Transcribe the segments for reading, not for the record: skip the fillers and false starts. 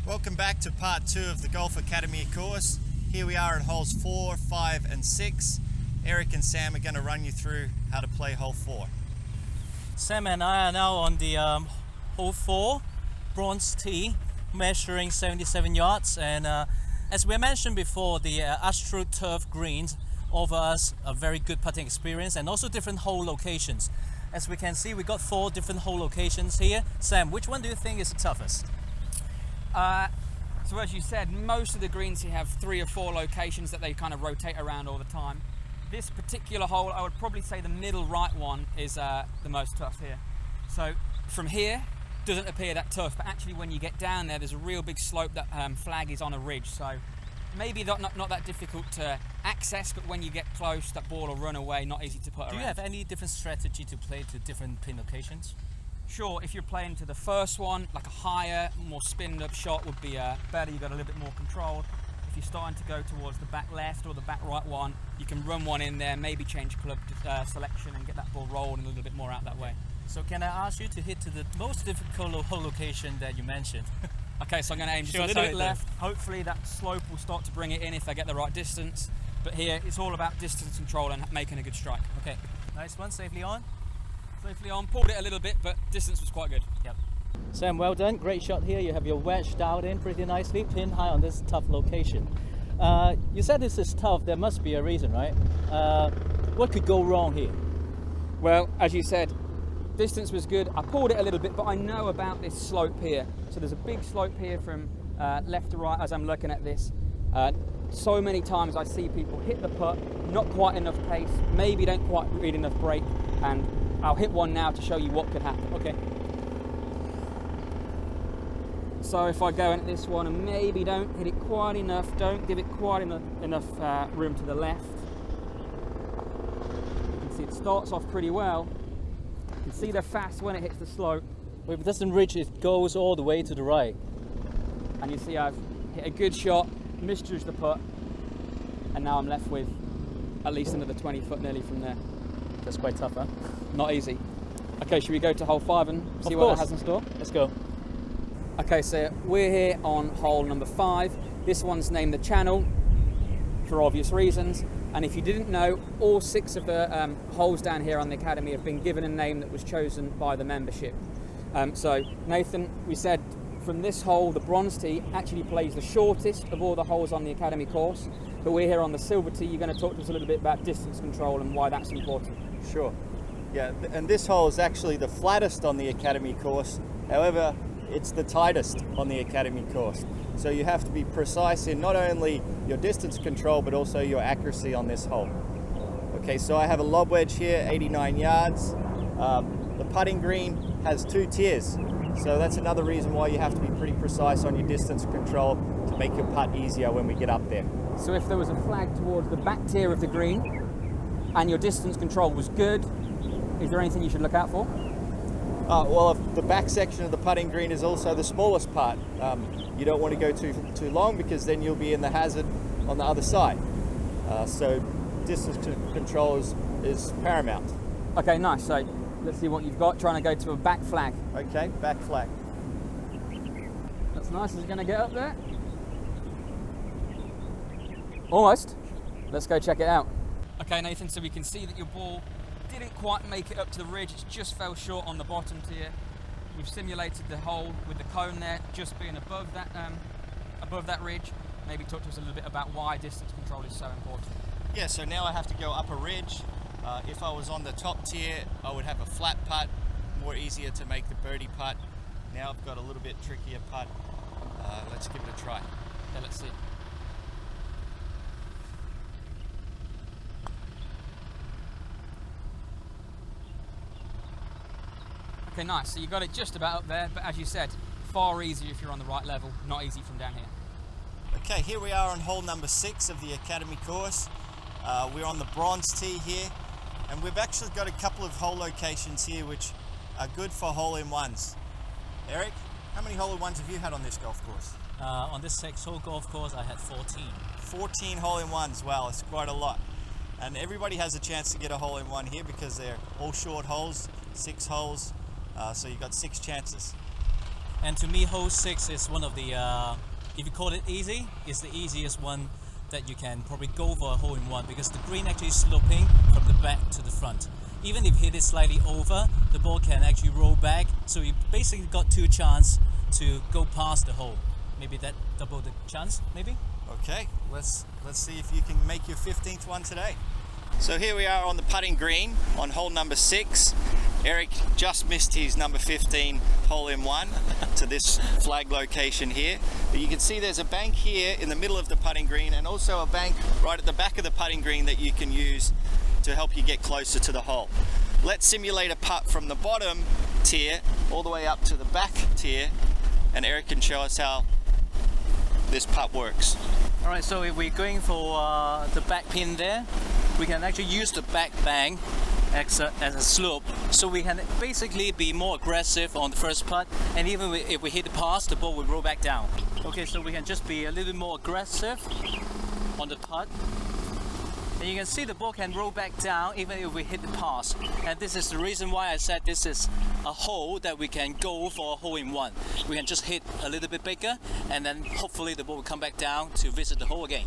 Welcome back to part 2 of the Golf Academy course. Here we are at holes 4, 5 and 6. Eric and Sam are going to run you through how to play hole 4. Sam and I are now on the hole 4 bronze tee, measuring 77 yards, and as we mentioned before, the AstroTurf greens offer us a very good putting experience and also different hole locations. As we can see, we got 4 different hole locations here. Sam, which one do you think is the toughest? So as you said, most of the greens here have 3 or 4 locations that they kind of rotate around all the time. This particular hole, I would probably say the middle right one is the most tough here. So from here, doesn't appear that tough, but actually when you get down there's a real big slope that flag is on a ridge. So maybe not that difficult to access, but when you get close, that ball will run away, not easy to put around. Do you have any different strategy to play to different pin locations? Sure, if you're playing to the first one, like a higher, more spinned up shot would be better, you've got a little bit more control. If you're starting to go towards the back left or the back right one, you can run one in there, maybe change club selection and get that ball rolling a little bit more out that way. So can I ask you to hit to the most difficult hole location that you mentioned? Okay, so I'm going to aim just a little bit left. Hopefully that slope will start to bring it in if I get the right distance. But here, it's all about distance control and making a good strike. Okay, nice one, safely on. Safely on, pulled it a little bit, but distance was quite good. Yep. Sam, well done. Great shot here. You have your wedge dialed in pretty nicely, pin high on this tough location. You said this is tough. There must be a reason, right? What could go wrong here? Well, as you said, distance was good. I pulled it a little bit, but I know about this slope here. So there's a big slope here from left to right as I'm looking at this. So many times I see people hit the putt, not quite enough pace, maybe don't quite read enough break, and I'll hit one now to show you what could happen. Okay. So if I go into this one and maybe don't hit it quite enough, don't give it quite enough room to the left. You can see it starts off pretty well. You can see they're fast when it hits the slope. If it doesn't reach, it goes all the way to the right. And you see I've hit a good shot, misjudged the putt, and now I'm left with at least another 20 foot nearly from there. That's quite tough, huh? Not easy. Okay, should we go to hole 5 and see what it has in store? Let's go. Okay, so we're here on hole number 5. This one's named the Channel for obvious reasons. And if you didn't know, all 6 of the holes down here on the Academy have been given a name that was chosen by the membership. So Nathan, we said from this hole, the bronze tee actually plays the shortest of all the holes on the Academy course. But we're here on the silver tee. You're going to talk to us a little bit about distance control and why that's important. Sure. Yeah, and this hole is actually the flattest on the Academy course. However, it's the tightest on the Academy course. So you have to be precise in not only your distance control, but also your accuracy on this hole. Okay, so I have a lob wedge here, 89 yards. The putting green has 2 tiers. So that's another reason why you have to be pretty precise on your distance control to make your putt easier when we get up there. So if there was a flag towards the back tier of the green and your distance control was good, is there anything you should look out for? Well, if the back section of the putting green is also the smallest part, you don't want to go too long because then you'll be in the hazard on the other side. So distance control is paramount. Okay, nice. So let's see what you've got. Trying to go to a back flag. Okay, back flag. That's nice. Is it going to get up there? Almost. Let's go check it out. Okay, Nathan, so we can see that your ball didn't quite make it up to the ridge. It just fell short on the bottom tier. We've simulated the hole with the cone there just being above that ridge. Maybe talk to us a little bit about why distance control is so important. Yeah, so now I have to go up a ridge. If I was on the top tier, I would have a flat putt, more easier to make the birdie putt. Now I've got a little bit trickier putt. Let's give it a try. Okay, let's see. Okay, nice. So you got it just about up there, but as you said, far easier if you're on the right level, not easy from down here. Okay, here we are on hole number 6 of the Academy course. We're on the bronze tee here, and we've actually got a couple of hole locations here which are good for hole-in-ones. Eric, how many hole-in-ones have you had on this golf course? On this 6-hole golf course, I had 14. 14 hole-in-ones, wow, it's quite a lot. And everybody has a chance to get a hole-in-one here because they're all short holes, 6 holes. So you've got 6 chances. And to me, hole 6 is one of the, if you call it easy, it's the easiest one that you can probably go for a hole-in-one, because the green actually is sloping from the back to the front. Even if you hit it slightly over, the ball can actually roll back, so you basically got 2 chances to go past the hole. Maybe that double the chance, maybe? Okay, let's see if you can make your 15th one today. So here we are on the putting green on hole number 6. Eric just missed his number 15 hole-in-one to this flag location here. But you can see there's a bank here in the middle of the putting green, and also a bank right at the back of the putting green that you can use to help you get closer to the hole. Let's simulate a putt from the bottom tier all the way up to the back tier, and Eric can show us how this putt works. Alright, so if we're going for the back pin there, we can actually use the back bank as a slope, so we can basically be more aggressive on the first putt, and even if we hit the pass, the ball will roll back down. Okay, so we can just be a little bit more aggressive on the putt. And you can see the ball can roll back down even if we hit the pass. And this is the reason why I said this is a hole that we can go for a hole-in-one. We can just hit a little bit bigger, and then hopefully the ball will come back down to visit the hole again.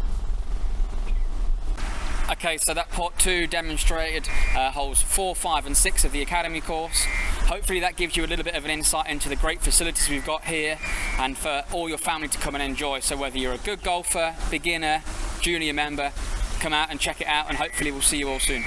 Okay, so that part 2 demonstrated holes 4, 5 and 6 of the Academy course. Hopefully that gives you a little bit of an insight into the great facilities we've got here, and for all your family to come and enjoy. So whether you're a good golfer, beginner, junior member, come out and check it out, and hopefully we'll see you all soon.